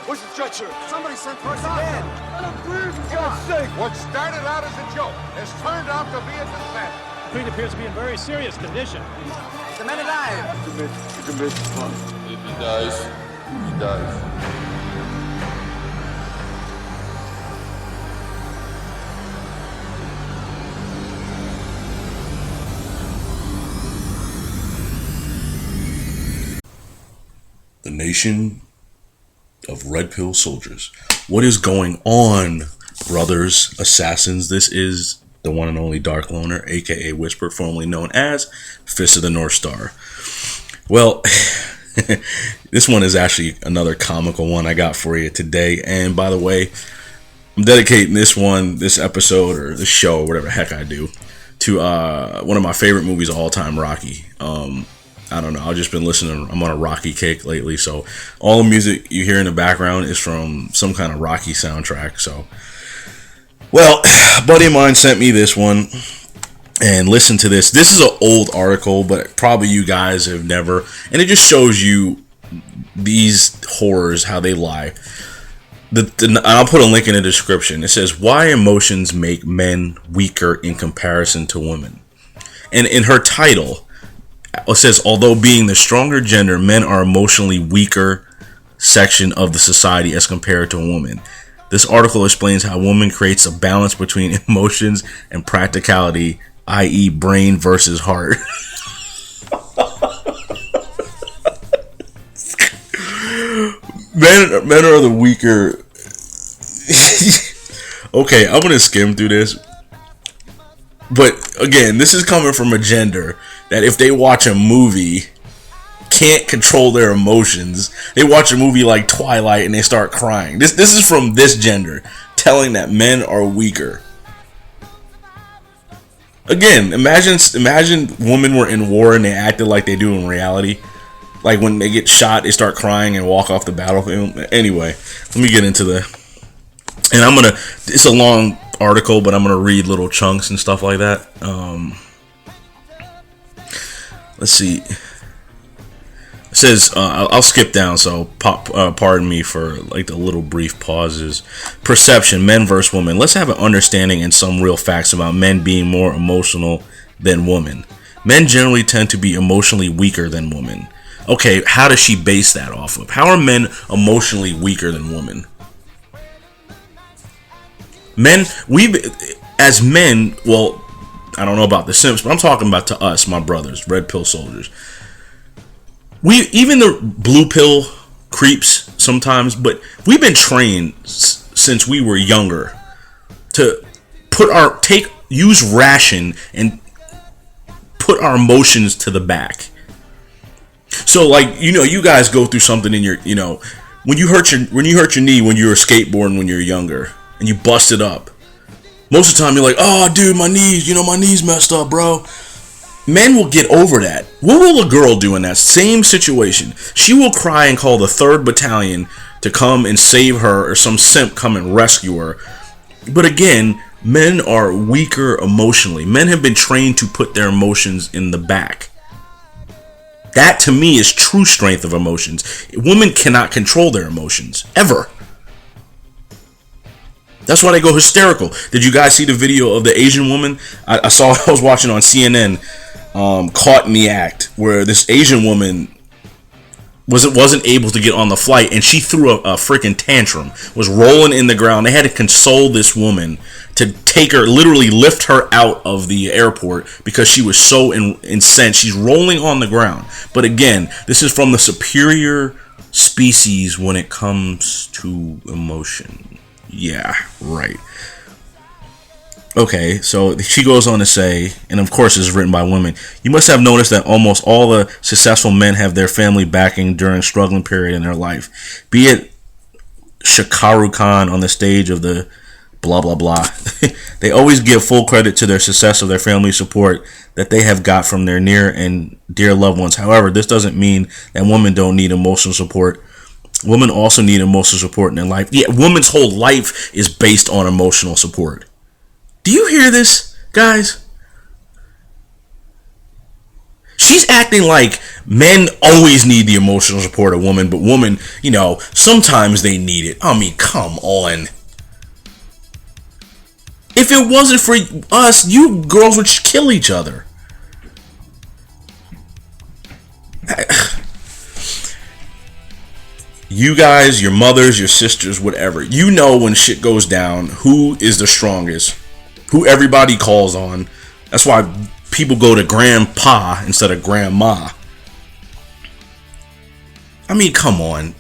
Where's the stretcher? Somebody sent for us again. What started out as a joke has turned out to be a disaster. Creed appears to be in very serious condition. The man alive. If he dies, he dies. The nation of red pill soldiers. What is going on, brothers, assassins? This is the one and only Dark Loner, aka Whisper, formerly known as Fist of the North Star. Well, this one is actually another comical one I got for you today. And by the way, I'm dedicating this episode or this show, or whatever the heck I do, to one of my favorite movies of all time, Rocky. I don't know. I've just been listening. I'm on a Rocky kick lately. So all the music you hear in the background is from some kind of Rocky soundtrack. So, well, a buddy of mine sent me this one, and listen to this. This is an old article, but probably you guys have never. And it just shows you these horrors, how they lie. I'll put a link in the description. It says, why emotions make men weaker in comparison to women. And in her title, it says, although being the stronger gender, men are emotionally weaker section of the society as compared to a woman. This article explains how woman creates a balance between emotions and practicality, i.e. brain versus heart. Men are the weaker. Okay, I'm going to skim through this. But again, this is coming from a gender that if they watch a movie can't control their emotions. They watch a movie like Twilight and they start crying. This is from this gender telling that men are weaker. Again, imagine women were in war and they acted like they do in reality. Like when they get shot, they start crying and walk off the battlefield. Anyway, let me get into and it's a long article, but I'm gonna read little chunks and stuff like that. Let's see. It says, I'll skip down, so pardon me for like the little brief pauses. Perception, men versus women. Let's have an understanding and some real facts about men being more emotional than women. Men generally tend to be emotionally weaker than women. Okay, how does she base that off of? How are men emotionally weaker than women? As men, well, I don't know about the simps, but I'm talking about to us, my brothers, red pill soldiers. Even the blue pill creeps sometimes, but we've been trained since we were younger to use ration and put our emotions to the back. So like, you guys go through something in your, when you hurt your knee when you were skateboarding when you were younger and you busted up. Most of the time you're like, oh dude, my knees messed up, bro. Men will get over that. What will a girl do in that same situation? She will cry and call the 3rd Battalion to come and save her, or some simp come and rescue her. But again, men are weaker emotionally. Men have been trained to put their emotions in the back. That to me is true strength of emotions. Women cannot control their emotions, ever. That's why they go hysterical. Did you guys see the video of the Asian woman? I was watching on CNN, Caught in the Act, where this Asian woman wasn't able to get on the flight, and she threw a freaking tantrum, was rolling in the ground. They had to console this woman to take her, literally lift her out of the airport because she was so incensed. She's rolling on the ground. But again, this is from the superior species when it comes to emotion. Yeah, right. Okay, so she goes on to say, and of course it's written by women, you must have noticed that almost all the successful men have their family backing during a struggling period in their life. Be it Shakaru Khan on the stage of the blah blah blah. They always give full credit to their success of their family support that they have got from their near and dear loved ones. However, this doesn't mean that women don't need emotional support. Women also need emotional support in their life. Yeah, women's whole life is based on emotional support. Do you hear this, guys? she's acting like men always need the emotional support of women, but women, sometimes they need it. I mean, come on. If it wasn't for us, you girls would kill each other. You guys, your mothers, your sisters, whatever, you know when shit goes down, who is the strongest, who everybody calls on. That's why people go to grandpa instead of grandma. I mean, come on.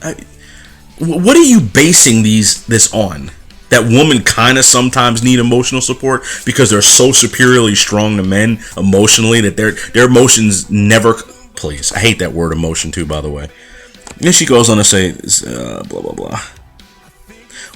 What are you basing this on? That women kind of sometimes need emotional support because they're so superiorly strong to men emotionally that their emotions never... Please, I hate that word emotion too, by the way. Then she goes on to say, blah, blah, blah.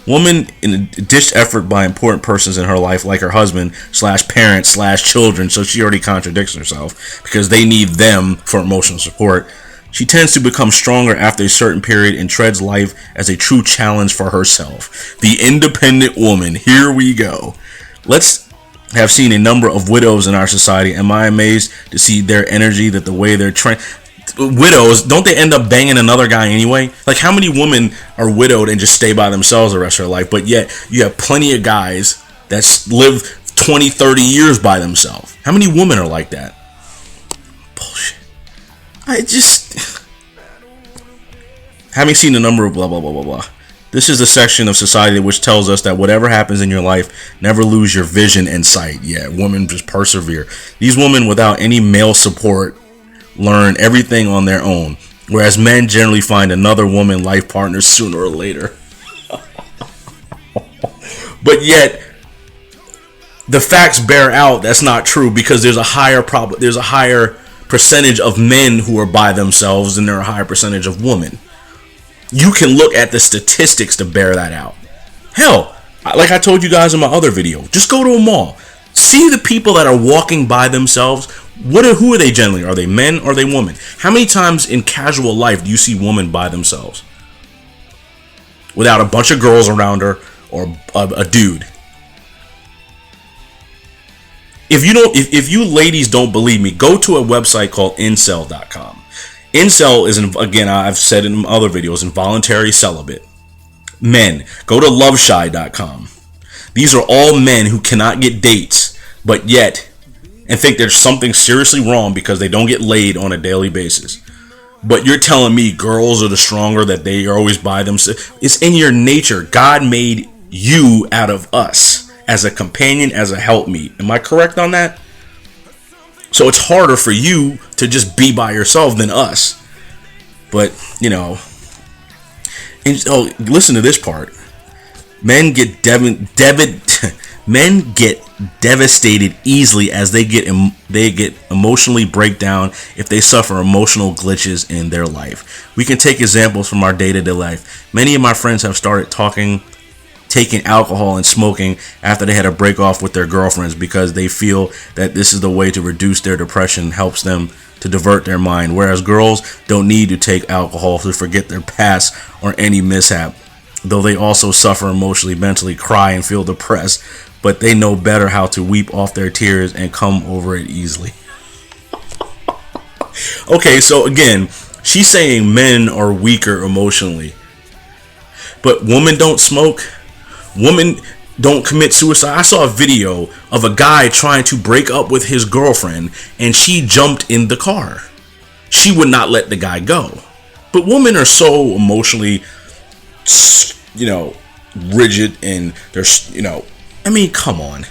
Woman in a ditched effort by important persons in her life, like her husband / parents / children, so she already contradicts herself because they need them for emotional support. She tends to become stronger after a certain period and treads life as a true challenge for herself. The independent woman. Here we go. Let's have seen a number of widows in our society. Am I amazed to see their energy, that the way they're trained? Widows, don't they end up banging another guy anyway? Like, how many women are widowed and just stay by themselves the rest of their life? But yet, you have plenty of guys that live 20, 30 years by themselves. How many women are like that? Bullshit. Having seen a number of blah, blah, blah, blah, blah. This is the section of society which tells us that whatever happens in your life, never lose your vision and sight. Yeah, women just persevere. These women without any male support learn everything on their own, whereas men generally find another woman life partner sooner or later. But yet, the facts bear out that's not true because there's a higher percentage of men who are by themselves than there are a higher percentage of women. You can look at the statistics to bear that out. Hell, like I told you guys in my other video, just go to a mall. See the people that are walking by themselves. Who are they generally? Are they men or are they women? How many times in casual life do you see women by themselves? Without a bunch of girls around her or a dude. If you ladies don't believe me, go to a website called incel.com. Incel is, again, I've said in other videos, involuntary celibate. Men, go to loveshy.com. These are all men who cannot get dates, but yet, and think there's something seriously wrong because they don't get laid on a daily basis. But you're telling me girls are the stronger, that they are always by themselves. It's in your nature. God made you out of us as a companion, as a helpmeet. Am I correct on that? So it's harder for you to just be by yourself than us. But, listen to this part. Men get devastated easily as they get emotionally break down if they suffer emotional glitches in their life. We can take examples from our day-to-day life. Many of my friends have started taking alcohol and smoking after they had a break off with their girlfriends because they feel that this is the way to reduce their depression, helps them to divert their mind, whereas girls don't need to take alcohol to forget their past or any mishap, though they also suffer emotionally, mentally, cry and feel depressed, but they know better how to weep off their tears and come over it easily. Okay, so again, she's saying men are weaker emotionally, but women don't smoke. Women don't commit suicide. I saw a video of a guy trying to break up with his girlfriend and she jumped in the car. She would not let the guy go. But women are so emotionally, rigid, and they're, I mean, come on.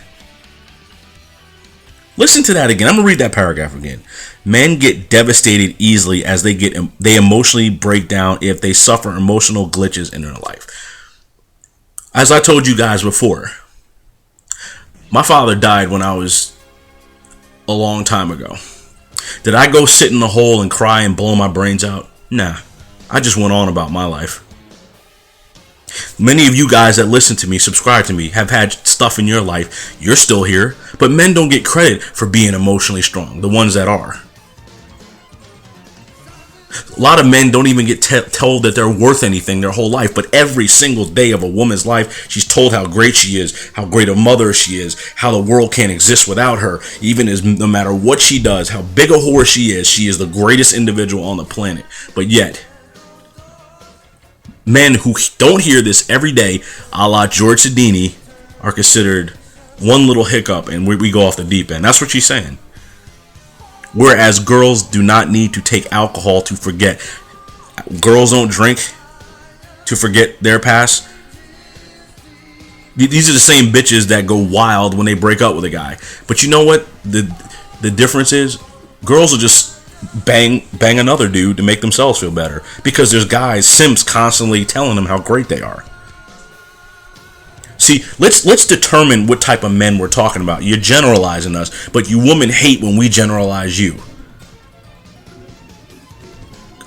Listen to that again. I'm going to read that paragraph again. Men get devastated easily as they emotionally break down if they suffer emotional glitches in their life. As I told you guys before, my father died when I was a long time ago. Did I go sit in the hole and cry and blow my brains out? Nah, I just went on about my life. Many of you guys that listen to me, subscribe to me, have had stuff in your life. You're still here, but men don't get credit for being emotionally strong, the ones that are. A lot of men don't even get told that they're worth anything their whole life, but every single day of a woman's life, she's told how great she is, how great a mother she is, how the world can't exist without her, even as no matter what she does, how big a whore she is the greatest individual on the planet. But yet, men who don't hear this every day, a la George Sidini, are considered one little hiccup and we go off the deep end. That's what she's saying. Whereas girls do not need to take alcohol to forget. Girls don't drink to forget their past. These are the same bitches that go wild when they break up with a guy. But you know what? The difference is, girls will just bang another dude to make themselves feel better. Because there's guys, simps, constantly telling them how great they are. See, let's determine what type of men we're talking about. You're generalizing us, but you women hate when we generalize you.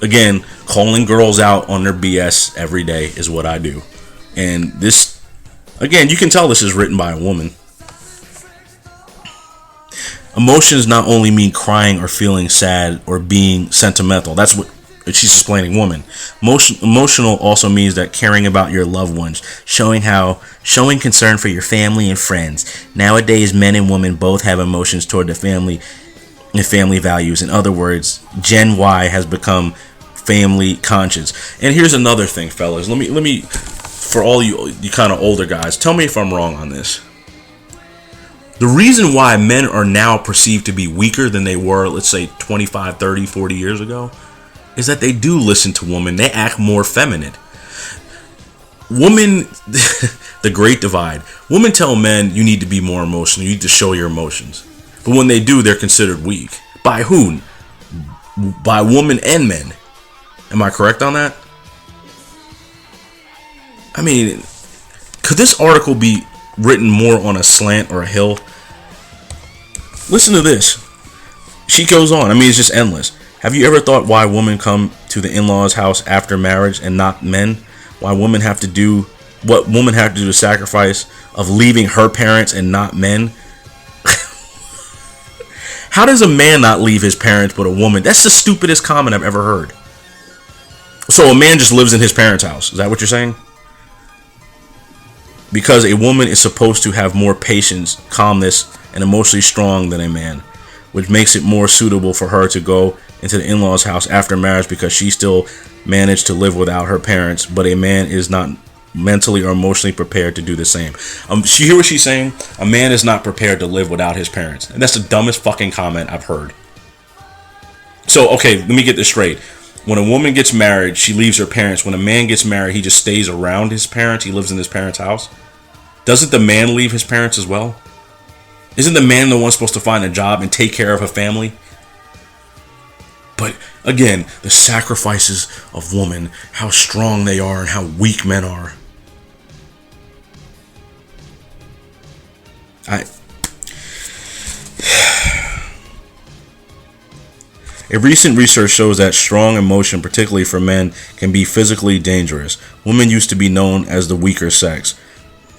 Again, calling girls out on their BS every day is what I do. And this, again, you can tell this is written by a woman. Emotions not only mean crying or feeling sad or being sentimental. That's what she's explaining, woman. Emotional also means that caring about your loved ones, showing concern for your family and friends. Nowadays, men and women both have emotions toward the family and family values. In other words, Gen Y has become family conscious. And here's another thing, fellas. Let me, for all you kind of older guys, tell me if I'm wrong on this. The reason why men are now perceived to be weaker than they were, let's say 25, 30, 40 years ago, is that they do listen to women. They act more feminine. Women, the great divide. Women tell men you need to be more emotional. You need to show your emotions. But when they do, they're considered weak. By who? By women and men. Am I correct on that? I mean, could this article be written more on a slant or a hill? Listen to this. She goes on. I mean, it's just endless. Have you ever thought why women come to the in-laws' house after marriage and not men? Why women have to do what women have to do, the sacrifice of leaving her parents and not men? How does a man not leave his parents but a woman? That's the stupidest comment I've ever heard. So a man just lives in his parents' house. Is that what you're saying? Because a woman is supposed to have more patience, calmness, and emotionally strong than a man, which makes it more suitable for her to go into the in-laws' house after marriage because she still managed to live without her parents, but a man is not mentally or emotionally prepared to do the same. You hear what she's saying? A man is not prepared to live without his parents. And that's the dumbest fucking comment I've heard. So, okay, let me get this straight. When a woman gets married, she leaves her parents. When a man gets married, he just stays around his parents. He lives in his parents' house. Doesn't the man leave his parents as well? Isn't the man the one supposed to find a job and take care of a family? But again, the sacrifices of women, how strong they are and how weak men are. A recent research shows that strong emotion, particularly for men, can be physically dangerous. Women used to be known as the weaker sex,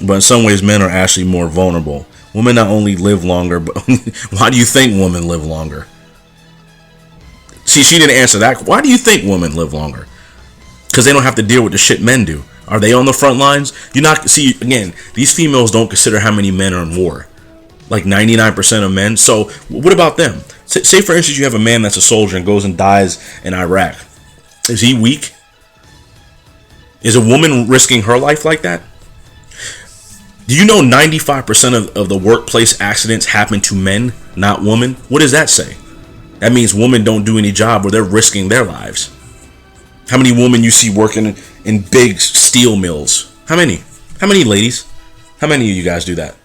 but in some ways men are actually more vulnerable. Women not only live longer, but why do you think women live longer? See, she didn't answer that. Why do you think women live longer? Because they don't have to deal with the shit men do. Are they on the front lines? See, again, these females don't consider how many men are in war. Like 99% of men. So what about them? Say, for instance, you have a man that's a soldier and goes and dies in Iraq. Is he weak? Is a woman risking her life like that? Do you know 95% of the workplace accidents happen to men, not women? What does that say? That means women don't do any job where they're risking their lives. How many women you see working in big steel mills? How many? How many ladies? How many of you guys do that?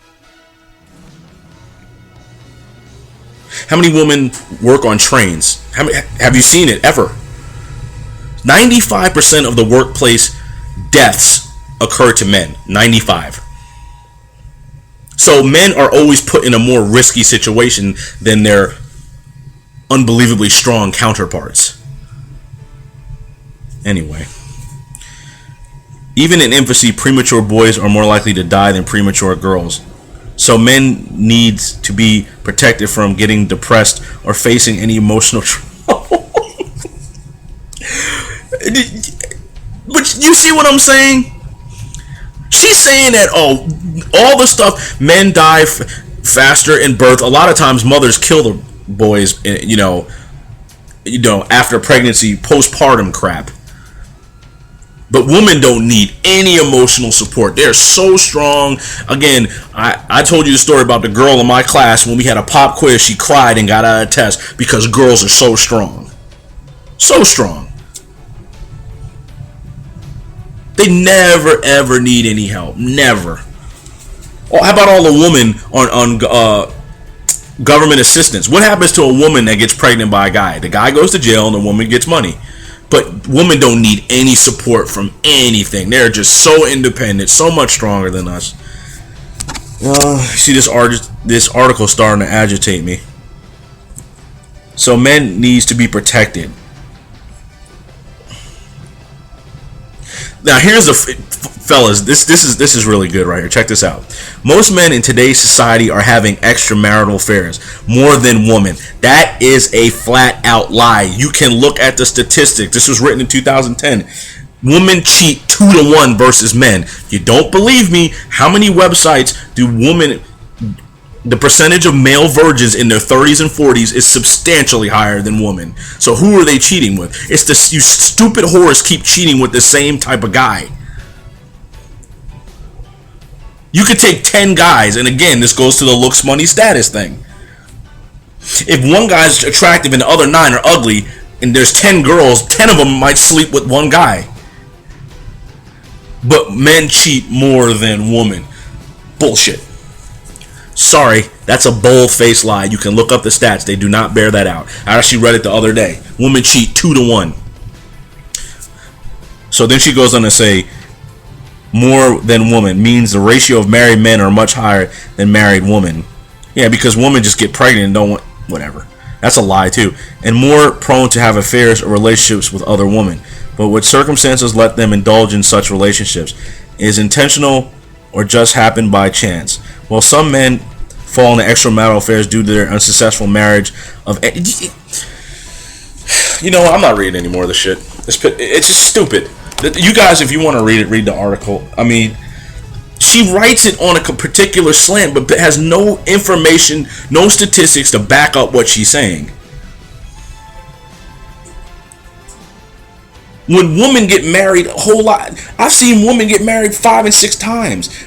How many women work on trains? Have you seen it ever? 95% of the workplace deaths occur to men. 95. So men are always put in a more risky situation than their unbelievably strong counterparts. Anyway. Even in infancy, premature boys are more likely to die than premature girls. So men needs to be protected from getting depressed or facing any emotional trouble. But you see what I'm saying? She's saying that, oh, all the stuff, men die faster in birth. A lot of times mothers kill the boys, after pregnancy, postpartum crap. But women don't need any emotional support. They're so strong. Again, I told you the story about the girl in my class. When we had a pop quiz, she cried and got out of the test because girls are so strong. So strong. They never, ever need any help. Never. Oh, how about all the women on government assistance? What happens to a woman that gets pregnant by a guy? The guy goes to jail and the woman gets money. But women don't need any support from anything. They're just so independent, so much stronger than us. See, this article starting to agitate me. So men needs to be protected. Now here's the fellas. This is really good right here. Check this out. Most men in today's society are having extramarital affairs more than women. That is a flat out lie. You can look at the statistics. This was written in 2010. Women cheat 2-1 versus men. You don't believe me? How many websites do women? The percentage of male virgins in their 30s and 40s is substantially higher than women. So who are they cheating with? It's you stupid whores keep cheating with the same type of guy. You could take 10 guys, and again, this goes to the looks, money, status thing. If one guy's attractive and the other 9 are ugly, and there's 10 girls, 10 of them might sleep with one guy. But men cheat more than women. Bullshit. Sorry, that's a bold-faced lie. You can look up the stats. They do not bear that out. I actually read it the other day. Women cheat 2-1. So then she goes on to say, more than woman means the ratio of married men are much higher than married women. Yeah, because women just get pregnant and don't want, whatever. That's a lie too. And more prone to have affairs or relationships with other women. But what circumstances let them indulge in such relationships is intentional or just happen by chance. While some men fall into extramarital affairs due to their unsuccessful marriage of... You know what? I'm not reading any more of this shit. It's just stupid. You guys, if you want to read it, read the article. I mean, she writes it on a particular slant, but has no information, no statistics to back up what she's saying. When women get married, a whole lot. I've seen women get married 5 and 6 times.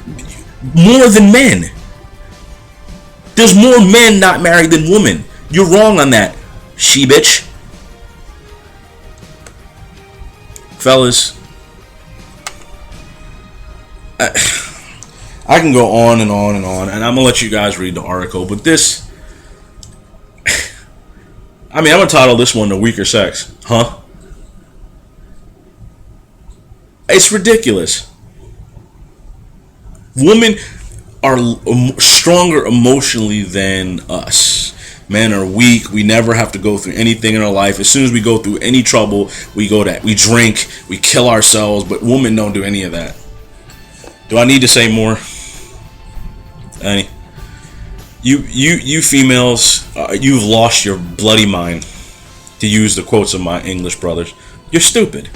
More than men. There's more men not married than women. You're wrong on that, she bitch. Fellas, I can go on and on and on, and I'm gonna let you guys read the article, but this, I mean, I'm gonna title this one "The Weaker Sex," huh? It's ridiculous. Women are stronger emotionally than us. Men are weak. We never have to go through anything in our life. As soon as we go through any trouble, we drink, we kill ourselves, but women don't do any of that. Do I need to say more? Any? You females, you've lost your bloody mind, to use the quotes of my English brothers. You're stupid.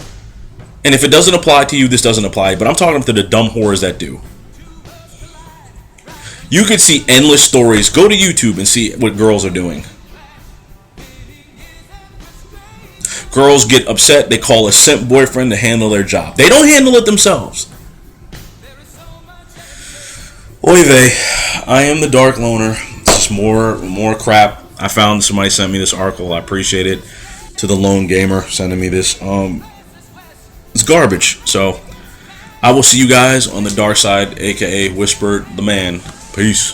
And if it doesn't apply to you, this doesn't apply. But I'm talking to the dumb whores that do. You could see endless stories. Go to YouTube and see what girls are doing. Girls get upset. They call a simp boyfriend to handle their job. They don't handle it themselves. Oy vey. I am the Dark Loner. Just more crap. I found somebody sent me this article. I appreciate it. To the Lone Gamer sending me this. It's garbage. So I will see you guys on the dark side, aka Whisper the Man. Peace.